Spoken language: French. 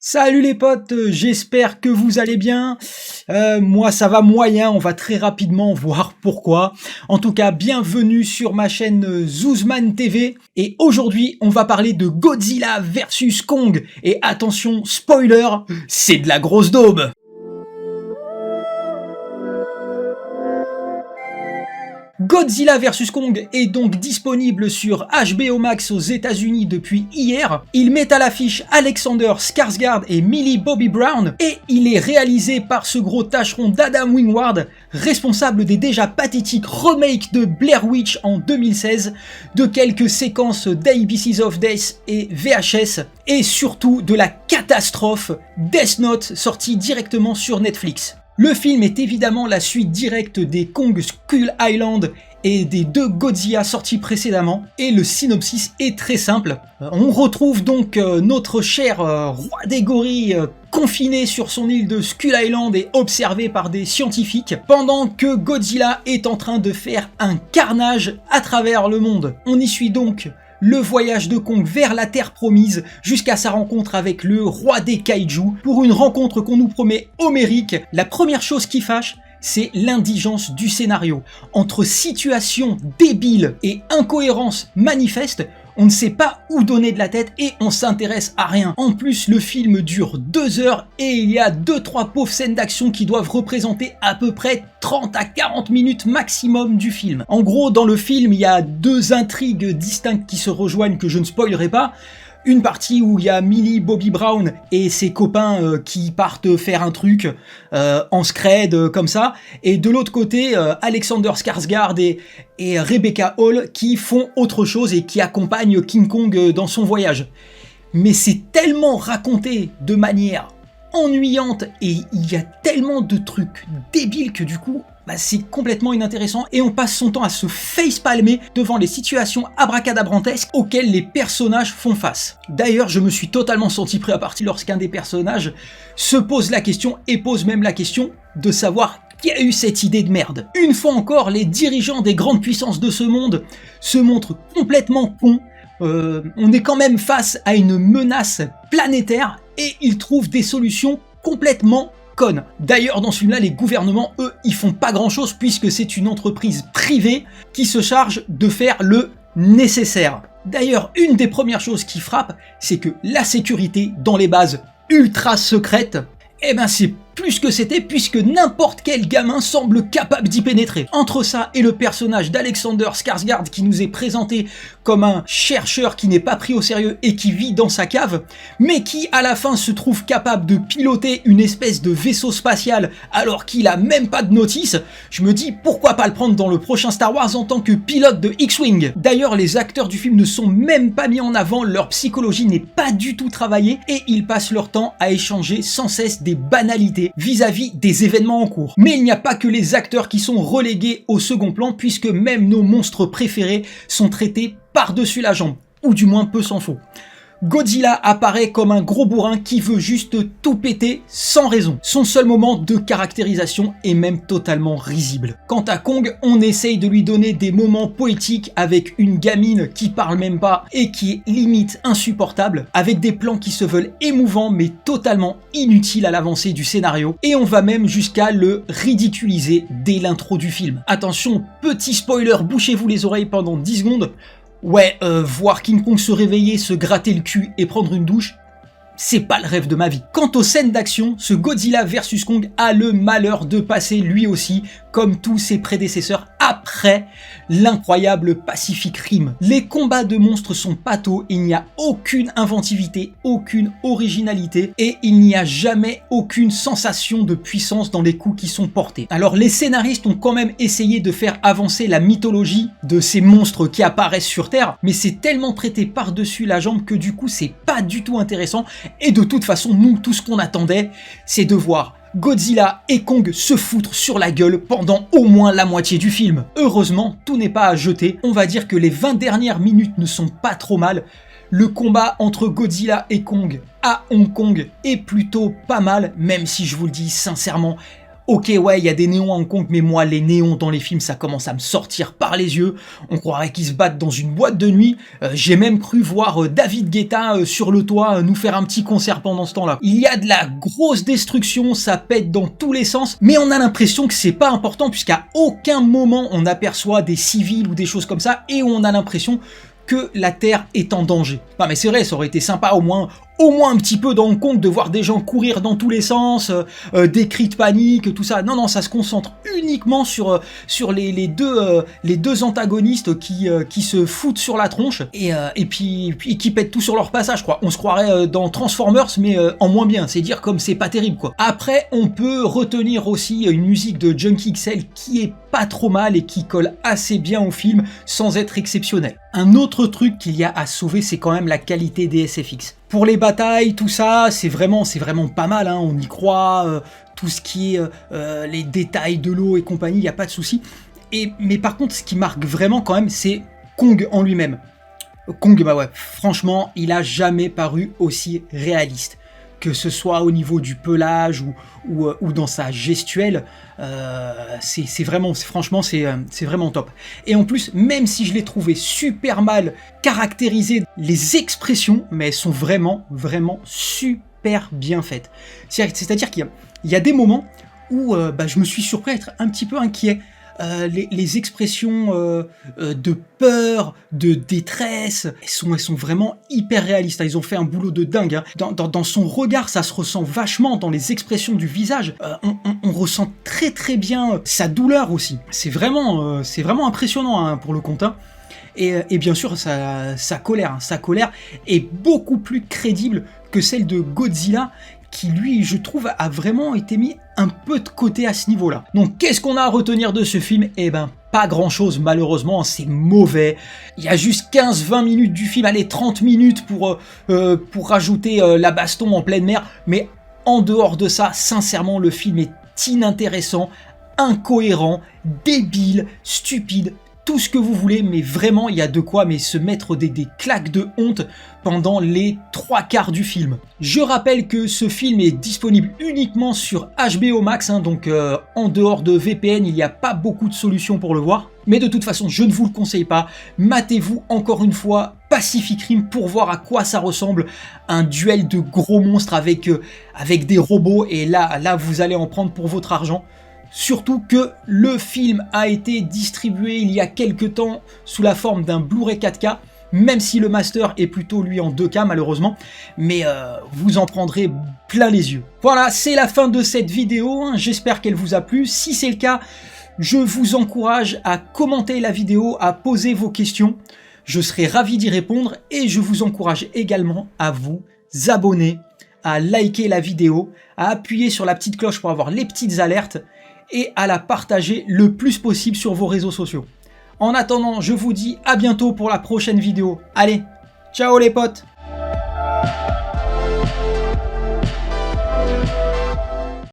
Salut les potes, j'espère que vous allez bien. Moi ça va moyen, on va très rapidement voir pourquoi. En tout cas, bienvenue sur ma chaîne Zouzman TV. Et aujourd'hui, on va parler de Godzilla vs Kong. Et attention, spoiler, c'est de la grosse daube. Godzilla vs Kong est donc disponible sur HBO Max aux États-Unis depuis hier. Il met à l'affiche Alexander Skarsgård et Millie Bobby Brown et il est réalisé par ce gros tâcheron d'Adam Wingard, responsable des déjà pathétiques remakes de Blair Witch en 2016, de quelques séquences d'ABCs of Death et VHS et surtout de la catastrophe Death Note sortie directement sur Netflix. Le film est évidemment la suite directe des Kong Skull Island et des deux Godzilla sortis précédemment, et le synopsis est très simple. On retrouve donc notre cher roi des gorilles confiné sur son île de Skull Island et observé par des scientifiques, pendant que Godzilla est en train de faire un carnage à travers le monde. On y suit donc le voyage de Kong vers la Terre promise jusqu'à sa rencontre avec le roi des kaiju pour une rencontre qu'on nous promet homérique. La première chose qui fâche, c'est l'indigence du scénario. Entre situation débile et incohérence manifeste, on ne sait pas où donner de la tête et on s'intéresse à rien. En plus, le film dure 2 heures et il y a 2-3 pauvres scènes d'action qui doivent représenter à peu près 30 à 40 minutes maximum du film. En gros, dans le film, il y a 2 intrigues distinctes qui se rejoignent que je ne spoilerai pas. Une partie où il y a Millie Bobby Brown et ses copains qui partent faire un truc en scred comme ça, et de l'autre côté Alexander Skarsgård et Rebecca Hall qui font autre chose et qui accompagnent King Kong dans son voyage. Mais c'est tellement raconté de manière ennuyante et il y a tellement de trucs débiles que du coup c'est complètement inintéressant et on passe son temps à se facepalmer devant les situations abracadabrantesques auxquelles les personnages font face. D'ailleurs, je me suis totalement senti pris à partie lorsqu'un des personnages se pose la question et pose même la question de savoir qui a eu cette idée de merde. Une fois encore, les dirigeants des grandes puissances de ce monde se montrent complètement cons. On est quand même face à une menace planétaire et ils trouvent des solutions complètement connes. D'ailleurs, dans ce film-là, les gouvernements, eux, ils font pas grand-chose puisque c'est une entreprise privée qui se charge de faire le nécessaire. D'ailleurs, une des premières choses qui frappe, c'est que la sécurité dans les bases ultra secrètes, c'est plus que c'était puisque n'importe quel gamin semble capable d'y pénétrer. Entre ça et le personnage d'Alexander Skarsgård qui nous est présenté comme un chercheur qui n'est pas pris au sérieux et qui vit dans sa cave, mais qui à la fin se trouve capable de piloter une espèce de vaisseau spatial alors qu'il a même pas de notice, je me dis pourquoi pas le prendre dans le prochain Star Wars en tant que pilote de X-Wing. D'ailleurs, les acteurs du film ne sont même pas mis en avant, leur psychologie n'est pas du tout travaillée et ils passent leur temps à échanger sans cesse des banalités vis-à-vis des événements en cours. Mais il n'y a pas que les acteurs qui sont relégués au second plan puisque même nos monstres préférés sont traités par-dessus la jambe, ou du moins peu s'en faut. Godzilla apparaît comme un gros bourrin qui veut juste tout péter sans raison. Son seul moment de caractérisation est même totalement risible. Quant à Kong, on essaye de lui donner des moments poétiques avec une gamine qui parle même pas et qui est limite insupportable, avec des plans qui se veulent émouvants mais totalement inutiles à l'avancée du scénario, et on va même jusqu'à le ridiculiser dès l'intro du film. Attention, petit spoiler, bouchez-vous les oreilles pendant 10 secondes. Ouais, voir King Kong se réveiller, se gratter le cul et prendre une douche, c'est pas le rêve de ma vie. Quant aux scènes d'action, ce Godzilla vs Kong a le malheur de passer lui aussi, comme tous ses prédécesseurs, après l'incroyable Pacific Rim. Les combats de monstres sont pathos, il n'y a aucune inventivité, aucune originalité, et il n'y a jamais aucune sensation de puissance dans les coups qui sont portés. Alors les scénaristes ont quand même essayé de faire avancer la mythologie de ces monstres qui apparaissent sur Terre, mais c'est tellement traité par-dessus la jambe que du coup c'est pas du tout intéressant. Et de toute façon, nous, tout ce qu'on attendait, c'est de voir Godzilla et Kong se foutre sur la gueule pendant au moins la moitié du film. Heureusement, tout n'est pas à jeter. On va dire que les 20 dernières minutes ne sont pas trop mal. Le combat entre Godzilla et Kong à Hong Kong est plutôt pas mal, même si je vous le dis sincèrement, Ok, ouais, il y a des néons à Hong Kong, mais moi, les néons dans les films, ça commence à me sortir par les yeux. On croirait qu'ils se battent dans une boîte de nuit. J'ai même cru voir David Guetta sur le toit nous faire un petit concert pendant ce temps-là. Il y a de la grosse destruction, ça pète dans tous les sens, mais on a l'impression que c'est pas important puisqu'à aucun moment on aperçoit des civils ou des choses comme ça et on a l'impression que la Terre est en danger. Non mais c'est vrai, ça aurait été sympa au moins un petit peu dans Hong Kong de voir des gens courir dans tous les sens, des cris de panique, tout ça. Non, ça se concentre uniquement sur les deux antagonistes qui se foutent sur la tronche et puis qui pètent tout sur leur passage, quoi. On se croirait dans Transformers, mais en moins bien. C'est dire comme c'est pas terrible, quoi. Après, on peut retenir aussi une musique de Junkie XL qui est pas trop mal et qui colle assez bien au film sans être exceptionnelle. Un autre truc qu'il y a à sauver, c'est quand même la qualité des SFX. Pour les batailles, tout ça, c'est vraiment pas mal, hein, on y croit, tout ce qui est les détails de l'eau et compagnie, il n'y a pas de souci. Mais par contre, ce qui marque vraiment quand même, c'est Kong en lui-même. Kong, bah ouais, franchement, il a jamais paru aussi réaliste. Que ce soit au niveau du pelage ou dans sa gestuelle, c'est vraiment top. Et en plus, même si je l'ai trouvé super mal caractérisé, les expressions, mais elles sont vraiment super bien faites. C'est-à-dire qu'il y a des moments où je me suis surpris à être un petit peu inquiet. Les expressions de peur, de détresse, elles sont vraiment hyper réalistes. Ils ont fait un boulot de dingue. Dans son regard, ça se ressent vachement dans les expressions du visage. On ressent très bien sa douleur aussi. C'est vraiment impressionnant hein, pour le compte. Hein. Et bien sûr, sa colère est beaucoup plus crédible que celle de Godzilla, qui lui, je trouve, a vraiment été mis un peu de côté à ce niveau-là. Donc qu'est-ce qu'on a à retenir de ce film? Eh ben, pas grand-chose malheureusement, c'est mauvais. Il y a juste 15-20 minutes du film, allez 30 minutes pour rajouter la baston en pleine mer, mais en dehors de ça, sincèrement, le film est inintéressant, incohérent, débile, stupide, tout ce que vous voulez, mais vraiment il y a de quoi se mettre des claques de honte pendant les 3/4 du film. Je rappelle que ce film est disponible uniquement sur HBO Max, hein, donc en dehors de VPN, il n'y a pas beaucoup de solutions pour le voir. Mais de toute façon, je ne vous le conseille pas. Matez-vous encore une fois Pacific Rim pour voir à quoi ça ressemble un duel de gros monstres avec des robots, et là vous allez en prendre pour votre argent. Surtout que le film a été distribué il y a quelques temps sous la forme d'un Blu-ray 4K, même si le master est plutôt lui en 2K malheureusement, mais vous en prendrez plein les yeux. Voilà, c'est la fin de cette vidéo, hein. J'espère qu'elle vous a plu. Si c'est le cas, je vous encourage à commenter la vidéo, à poser vos questions. Je serai ravi d'y répondre et je vous encourage également à vous abonner, à liker la vidéo, à appuyer sur la petite cloche pour avoir les petites alertes et à la partager le plus possible sur vos réseaux sociaux. En attendant, je vous dis à bientôt pour la prochaine vidéo. Allez, ciao les potes!